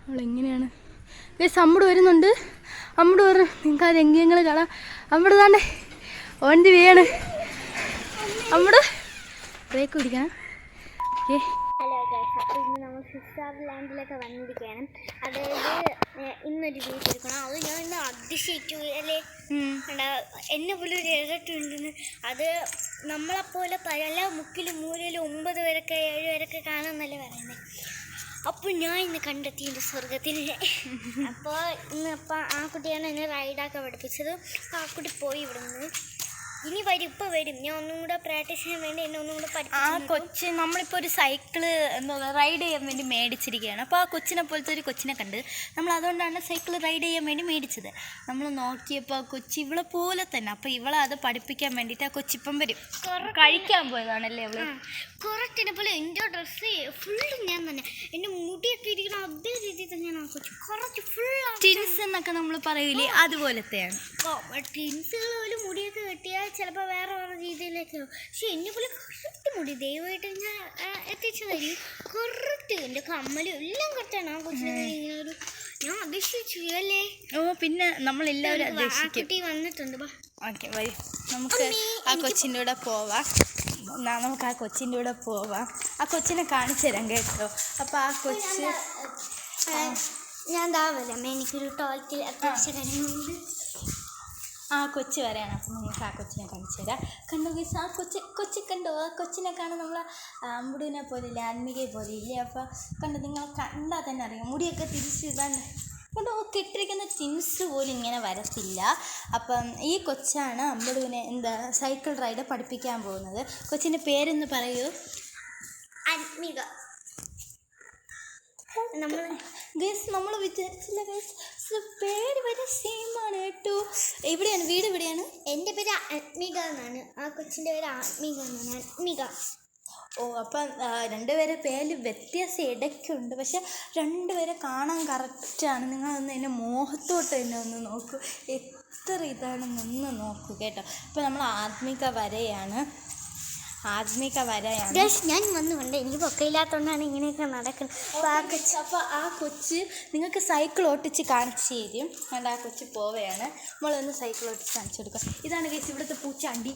അവളെങ്ങനെയാണ് guys അമ്മൂട് വരുന്നുണ്ട്. അമ്മൂട് പറഞ്ഞു നിങ്ങൾക്ക് ആ രംഗങ്ങൾ കാണാം. അമ്മൂട് താണ്ടേ ഓണ്ടി വീണ്. അമ്മൂട് ബ്രേക്ക് പിടിക്കണം. ഓക്കെ. ഹലോ ഗൈസ്, അപ്പോൾ ഇന്ന് നമ്മൾ സ്വിറ്റ്സർലാൻഡിലൊക്കെ വന്നിരിക്കുകയാണ്. അതായത് ഇന്നൊരു വീഡിയോ എടുക്കണം. അത് ഞാൻ ഇന്ന് അതിശയിച്ചു അല്ലേ. എന്നെ പോലെ ഒരു ഇരട്ടുണ്ടെന്ന്. അത് നമ്മളെപ്പോലെ പല മുക്കിലും മൂലയിലും 9 പേരൊക്കെ 7 പേരൊക്കെ കാണാമെന്നല്ലേ പറയുന്നത്. അപ്പോൾ ഞാൻ ഇന്ന് കണ്ടെത്തി എൻ്റെ സ്വർഗത്തിൽ. അപ്പോൾ ഇന്നിപ്പോൾ ആ കുട്ടിയാണ് എന്നെ റൈഡൊക്കെ പഠിപ്പിച്ചത്. അപ്പോൾ ആ കുട്ടി പോയി ഇവിടെ നിന്ന്. ഇനി വരും, ഇപ്പോൾ വരും. ഞാൻ ഒന്നും കൂടെ പ്രാക്ടീസ് ചെയ്യാൻ വേണ്ടി എന്നെ ഒന്നും കൂടെ പഠിക്കും. ആ കൊച്ച് നമ്മളിപ്പോൾ ഒരു സൈക്കിള് എന്താ റൈഡ് ചെയ്യാൻ വേണ്ടി മേടിച്ചിരിക്കുകയാണ്. അപ്പോൾ ആ കൊച്ചിനെ പോലത്തെ ഒരു കൊച്ചിനെ കണ്ട് നമ്മൾ അതുകൊണ്ടാണ് സൈക്കിൾ റൈഡ് ചെയ്യാൻ വേണ്ടി മേടിച്ചത്. നമ്മൾ നോക്കിയപ്പോൾ ആ കൊച്ചി ഇവളെ പോലെ തന്നെ. അപ്പോൾ ഇവളെ അത് പഠിപ്പിക്കാൻ വേണ്ടിയിട്ട് ആ കൊച്ചിപ്പം വരും. കഴിക്കാൻ പോയതാണല്ലേ അവള്. കറക്റ്റിനെ പോലെ എൻ്റെ ഡ്രസ്സ് ഫുള്ള് ഞാൻ തന്നെ, എൻ്റെ മുടിയൊക്കെ ഇരിക്കണം അതേ രീതിയിൽ തന്നെയാണ് ആ കൊച്ചു. കുറച്ച് ഫുൾ ടിൻസ് എന്നൊക്കെ നമ്മൾ പറയൂലേ, അതുപോലത്തെയാണ്. ടിൻസുകൾ പോലും മുടിയൊക്കെ കെട്ടിയാൽ ചിലപ്പോൾ വേറെ വേറെ രീതിയിലേക്ക്. പക്ഷെ എന്നെ പോലെ കറക്റ്റ് മുടി ദൈവമായിട്ട് ഞാൻ എത്തിച്ചു തരും. കറക്റ്റ് എൻ്റെ കമ്മലും എല്ലാം കറക്റ്റാണ് ആ കൊച്ചിനെ. ഇങ്ങനെ ഒരു ഞാൻ അപേക്ഷിച്ചു അല്ലേ. ഓ പിന്നെ നമ്മളെല്ലാവരും ആ കുട്ടി വന്നിട്ടുണ്ട്. ഓക്കെ വരി, നമുക്ക് ആ കൊച്ചിൻ്റെ കൂടെ പോവാം. നമുക്ക് ആ കൊച്ചിൻ്റെ കൂടെ പോവാം. ആ കൊച്ചിനെ കാണിച്ചു തരാം കേട്ടോ. അപ്പോൾ ആ കൊച്ച് ഞാൻ വരാം. എനിക്കൊരു ടോയ്ലറ്റിൽ അത്യാവശ്യം കാര്യങ്ങളുണ്ട്. ആ കൊച്ച് വരെയാണ്. അപ്പം നിങ്ങൾക്ക് ആ കൊച്ചിനെ കാണിച്ചു തരാം. കണ്ടോ ഗൈസ്, ആ കൊച്ചി കണ്ടോ? ആ കൊച്ചിനെ കാണാൻ നമ്മൾ അമ്പുടിനെ പോലില്ലേ, ആത്മികയെ പോലെ ഇല്ലേ. അപ്പോൾ കണ്ടോ, നിങ്ങൾ കണ്ടാൽ തന്നെ അറിയാം. മുടിയൊക്കെ തിരിച്ച് ഇതാണ് കണ്ടോ. കെട്ടിരിക്കുന്ന ടിൻസ് പോലും ഇങ്ങനെ വരത്തില്ല. അപ്പം ഈ കൊച്ചാണ് അമ്പുടുവിനെ സൈക്കിൾ റൈഡ് പഠിപ്പിക്കാൻ പോകുന്നത്. കൊച്ചിൻ്റെ പേരെന്ന് പറയൂ. ആത്മിക. നമ്മൾ വിചാരിച്ചില്ല ഗൈസ്, പേര് വരെ സെയിമാണ് കേട്ടോ. എവിടെയാണ് വീട്? എവിടെയാണ്? എൻ്റെ പേര് ആത്മിക എന്നാണ്. ആ കൊച്ചിൻ്റെ പേര് ആത്മിക എന്നാണ്. ആത്മിക. ഓ അപ്പം രണ്ടുപേരെ പേര് വ്യത്യാസം ഇടയ്ക്കുണ്ട്. പക്ഷെ രണ്ടുപേരെ കാണാൻ കറക്റ്റാണ്. നിങ്ങളൊന്ന് എന്നെ മോഹത്തോട്ട് തന്നെ ഒന്ന് നോക്കൂ, എത്ര ഇതാണെന്നൊന്ന് നോക്കൂ കേട്ടോ. അപ്പോൾ നമ്മൾ ആത്മിക വരെയാണ്. ഞാൻ വന്നുകൊണ്ട് എനിക്ക് പൊക്കയില്ലാത്തതുകൊണ്ടാണ് ഇങ്ങനെയൊക്കെ നടക്കുന്നത്. അപ്പോൾ ആ കൊച്ച് നിങ്ങൾക്ക് സൈക്കിൾ ഓട്ടിച്ച് കാണിച്ചു തരും. അതുകൊണ്ട് ആ കൊച്ച് പോവുകയാണ്. നമ്മളൊന്ന് സൈക്കിൾ ഓട്ടിച്ച് കാണിച്ചു കൊടുക്കാം. ഇതാണ് ഗൈസ് ഇവിടുത്തെ പൂച്ചാണ്ടി.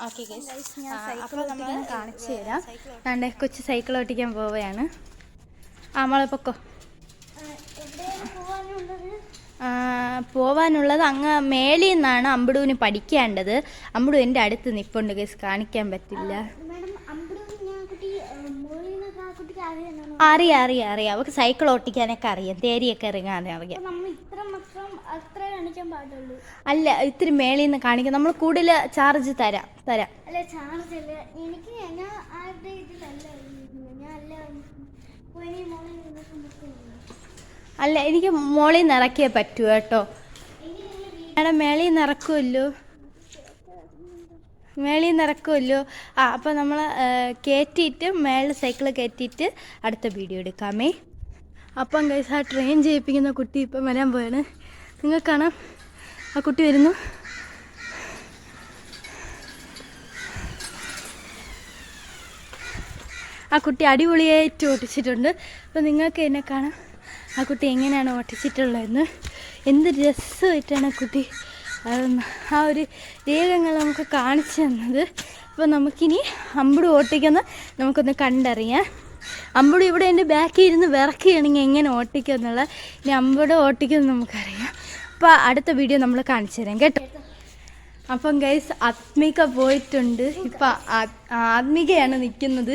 ഓക്കെ ഗൈസ്, അപ്പോൾ നമ്മൾ കാണിച്ചു തരാം. അതുകൊണ്ട് കൊച്ച് സൈക്കിൾ ഓട്ടിക്കാൻ പോവുകയാണ്. മോളെ പൊക്കോ. പോവാനുള്ളത് അങ്ങ് മേളിൽ നിന്നാണ് അമ്പുടുവിന് പഠിക്കേണ്ടത്. അമ്പുടു എൻ്റെ അടുത്ത് നിൽപ്പുണ്ട് ഗൈസ്, കാണിക്കാൻ പറ്റില്ല. അറിയാം അവർക്ക് സൈക്കിൾ ഓട്ടിക്കാനൊക്കെ അറിയാം, തേരിയൊക്കെ ഇറങ്ങാൻ അറിയാം. അല്ല, ഇത്തിരി മേളിൽ നിന്ന് കാണിക്കാം. നമ്മൾ കൂടുതൽ ചാർജ് തരാം. അല്ല, എനിക്ക് മോളിൽ നിന്ന് ഇറക്കിയേ പറ്റൂ കേട്ടോ. മേഡം മേളിൽ നിന്ന് ഇറക്കുമല്ലോ. അപ്പോൾ നമ്മൾ കയറ്റിയിട്ട് മേളിൽ സൈക്കിൾ കയറ്റിയിട്ട് അടുത്ത വീഡിയോ എടുക്കാമേ. അപ്പം ഗൈസ്, ആ ട്രെയിൻ ചെയ്യിപ്പിക്കുന്ന കുട്ടി ഇപ്പം വരാൻ പോയാണ്. നിങ്ങൾക്ക് കാണാം, ആ കുട്ടി വരുന്നു. ആ കുട്ടി അടിപൊളിയായിട്ട് ഓട്ടിച്ചിട്ടുണ്ട്. അപ്പോൾ നിങ്ങൾക്ക് എന്നെ കാണാം ആ കുട്ടി എങ്ങനെയാണ് ഓട്ടിച്ചിട്ടുള്ളതെന്ന്. എന്ത് രസമായിട്ടാണ് ആ കുട്ടി ആ ഒരു രേഖങ്ങൾ നമുക്ക് കാണിച്ചു തന്നത്. അപ്പോൾ നമുക്കിനി അമ്പുടു ഓട്ടിക്കുന്ന നമുക്കൊന്ന് കണ്ടറിയാം. അമ്പുടു ഇവിടെ എൻ്റെ ബാക്കിൽ ഇരുന്ന് വിറക്കുകയാണെങ്കിൽ എങ്ങനെ ഓട്ടിക്കുക എന്നുള്ള ഇനി അമ്പുടു ഓട്ടിക്കുമെന്ന് നമുക്കറിയാം. അപ്പോൾ അടുത്ത വീഡിയോ നമ്മൾ കാണിച്ചു തരാം കേട്ടോ. അപ്പം ഗൈസ്, ആത്മിക പോയിട്ടുണ്ട്. ഇപ്പം ആത്മികയാണ് നിൽക്കുന്നത്.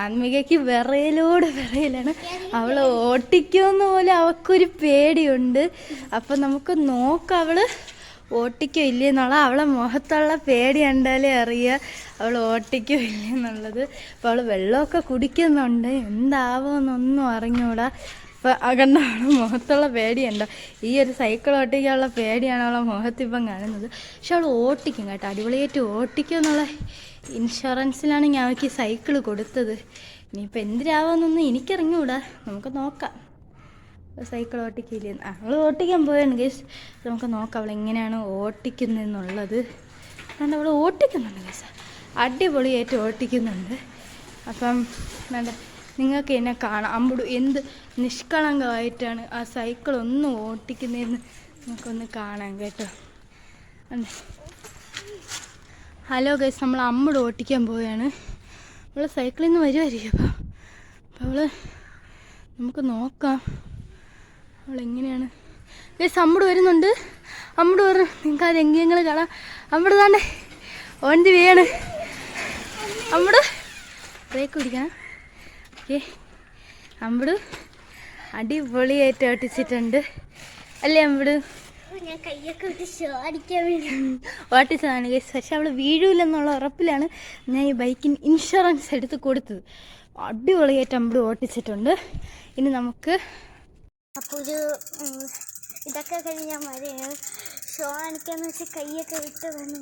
ആത്മികയ്ക്ക് വിറയലാണ്. അവൾ ഓട്ടിക്കുമെന്ന് പോലെ അവൾക്കൊരു പേടിയുണ്ട്. അപ്പം നമുക്ക് നോക്കാം അവൾ ഓട്ടിക്കോ ഇല്ലെന്നുള്ള. അവളെ മുഖത്തുള്ള പേടി കണ്ടാലേ അറിയാം അവൾ ഓട്ടിക്കോ ഇല്ലെന്നുള്ളത്. അപ്പോൾ അവൾ വെള്ളമൊക്കെ കുടിക്കുന്നുണ്ട്. എന്താവുമെന്നൊന്നും അറിഞ്ഞൂടാ. അപ്പം കണ്ട അവളെ മുഖത്തുള്ള പേടിയുണ്ടോ? ഈ ഒരു സൈക്കിൾ ഓട്ടിക്കാനുള്ള പേടിയാണ് അവളെ മുഖത്തിപ്പം കാണുന്നത്. പക്ഷെ അവൾ ഓട്ടിക്കും കേട്ടോ, അടിപൊളിയായിട്ട് ഓട്ടിക്കും എന്നുള്ള ഇൻഷുറൻസിലാണ് ഞാൻ അവൾക്ക് സൈക്കിൾ കൊടുത്തത്. ഇനിയിപ്പോൾ എന്തിനാവുമെന്നൊന്നും എനിക്കറിഞ്ഞൂടാ, നമുക്ക് നോക്കാം. സൈക്കിൾ ഓട്ടിക്കില്ല, അവൾ ഓട്ടിക്കാൻ പോയാണ് ഗൈസ്. നമുക്ക് നോക്കാം അവൾ എങ്ങനെയാണ് ഓട്ടിക്കുന്നതെന്നുള്ളത്. അതുകൊണ്ട് അവൾ ഓട്ടിക്കുന്നുണ്ട് ഗൈസ്, അടിപൊളിയായിട്ട് ഓട്ടിക്കുന്നുണ്ട്. അപ്പം വേണ്ട നിങ്ങൾക്ക് എന്നെ കാണാം. അമ്പുടു എന്ത് നിഷ്കളങ്കമായിട്ടാണ് ആ സൈക്കിൾ ഒന്ന് ഓട്ടിക്കുന്നതെന്ന് നമുക്കൊന്ന് കാണാം കേട്ടോ. ഹലോ ഗൈസ്, നമ്മൾ അമ്പുട് ഓട്ടിക്കാൻ പോവുകയാണ്. നമ്മൾ സൈക്കിളിൽ നിന്ന് വരുമായിരിക്കും. അപ്പോൾ അവൾ നമുക്ക് നോക്കാം അവളെങ്ങനെയാണ്. ഗൈസ് അമ്പുട് വരുന്നുണ്ട്. അമ്പുട് പറഞ്ഞു നിങ്ങൾക്ക് ആ രംഗങ്ങൾ കാണാം. അമ്പുട് താണ്ടേ ഓണ്ടി വീണ്. അമ്പുട് ബ്രേക്ക് പിടിക്കണം. ഓക്കെ, അമ്പുട് അടിപൊളിയായിട്ട് ഓട്ടിച്ചിട്ടുണ്ട് അല്ലേ അമ്പുട്? ഞാൻ കയ്യൊക്കെ വിട്ട് ഷോ അടിക്കാൻ വേണ്ടി ഓട്ടിച്ചതാണ് ഗൈസ്. പക്ഷെ അവൾ വീഴൂലെന്നുള്ള ഉറപ്പിലാണ് ഞാൻ ഈ ബൈക്കിന് ഇൻഷുറൻസ് എടുത്ത് കൊടുത്തത്. അടിപൊളിയായിട്ട് അമ്പുട് ഓട്ടിച്ചിട്ടുണ്ട്. ഇനി നമുക്ക് അപ്പോൾ ഇതൊക്കെ കഴിഞ്ഞ് ഞാൻ വരെയാണ്. ഷോ അടിക്കാന്ന് വെച്ചാൽ കൈയൊക്കെ വിട്ട് വന്നു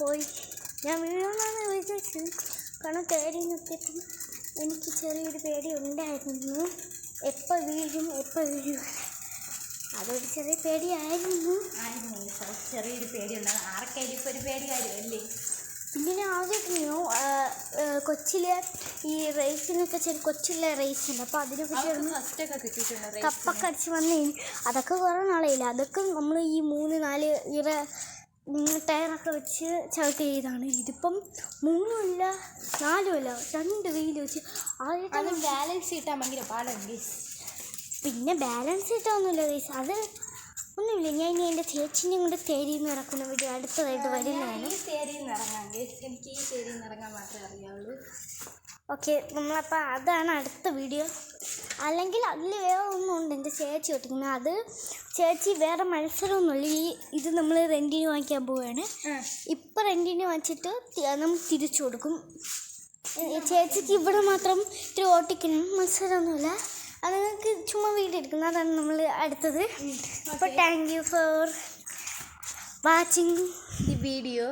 പോയി. ഞാൻ വീഴുമെന്നാണ് വിചാരിച്ചത്. കാരണം കയറി നിർത്തിയപ്പം എനിക്ക് ചെറിയൊരു പേടി ഉണ്ടായിരുന്നു. എപ്പോൾ വീഴും അതൊരു ചെറിയ പേടിയായിരുന്നു. ചെറിയൊരു പേടിയുണ്ടാകും. ആർക്കായാലും ഇപ്പോൾ ഒരു പേടി കാര്യമല്ലേ. പിന്നെ ഞാൻ ആദ്യമായിട്ട് കൊച്ചിലെ ഈ റേസിനൊക്കെ കൊച്ചിലെ റേസ് ഉണ്ട്. അപ്പോൾ അതിനെപ്പറ്റി കപ്പൊക്കെ അടിച്ച് വന്നു. അതൊക്കെ കുറേ നാളെയില്ല. അതൊക്കെ നമ്മൾ ഈ 3-4 ടയറൊക്കെ വെച്ച് ചവിട്ട് ചെയ്താണ്. ഇതിപ്പം 3 അല്ല 4 അല്ല 2 വീല് വെച്ച് ആദ്യമായിട്ട് ബാലൻസ് കിട്ടാൻ ഭയങ്കര പാടാണ്. പിന്നെ ബാലൻസ് കിട്ടാനൊന്നുമില്ല ഗൈസ്, അത് ഒന്നുമില്ല. ഞാൻ ഇനി എൻ്റെ ചേച്ചിനെയും കൊണ്ട് തേരിയിൽ നിന്ന് ഇറക്കുന്ന വീഡിയോ അടുത്തതായിട്ട് വരുന്നതാണ്. എനിക്ക് ഈ തേരിയിൽ നിന്ന് ഇറങ്ങാൻ മാത്രമേ അറിയാവുള്ളൂ. ഓക്കെ, നമ്മളപ്പോൾ അതാണ് അടുത്ത വീഡിയോ. അല്ലെങ്കിൽ അതിൽ വേറെ ഒന്നുമുണ്ട് എൻ്റെ ചേച്ചി ഒട്ടിക്കുന്നത്. അത് ചേച്ചി വേറെ മത്സരമൊന്നുമില്ല. ഇത് നമ്മൾ റെൻറ്റിന് വാങ്ങിക്കാൻ പോവുകയാണ്. ഇപ്പം റെൻറ്റിന് വാങ്ങിച്ചിട്ട് നമ്മൾ തിരിച്ചു കൊടുക്കും. ചേച്ചിക്ക് ഇവിടെ മാത്രം ഇത്തിരി ഓട്ടിക്കണം, മത്സരമൊന്നുമില്ല. അത് നിങ്ങൾക്ക് ചുമ്മാ വീഡിയോ എടുക്കുന്നത്. അതാണ് നമ്മൾ അടുത്തത്. അപ്പോൾ thank you for watching the video.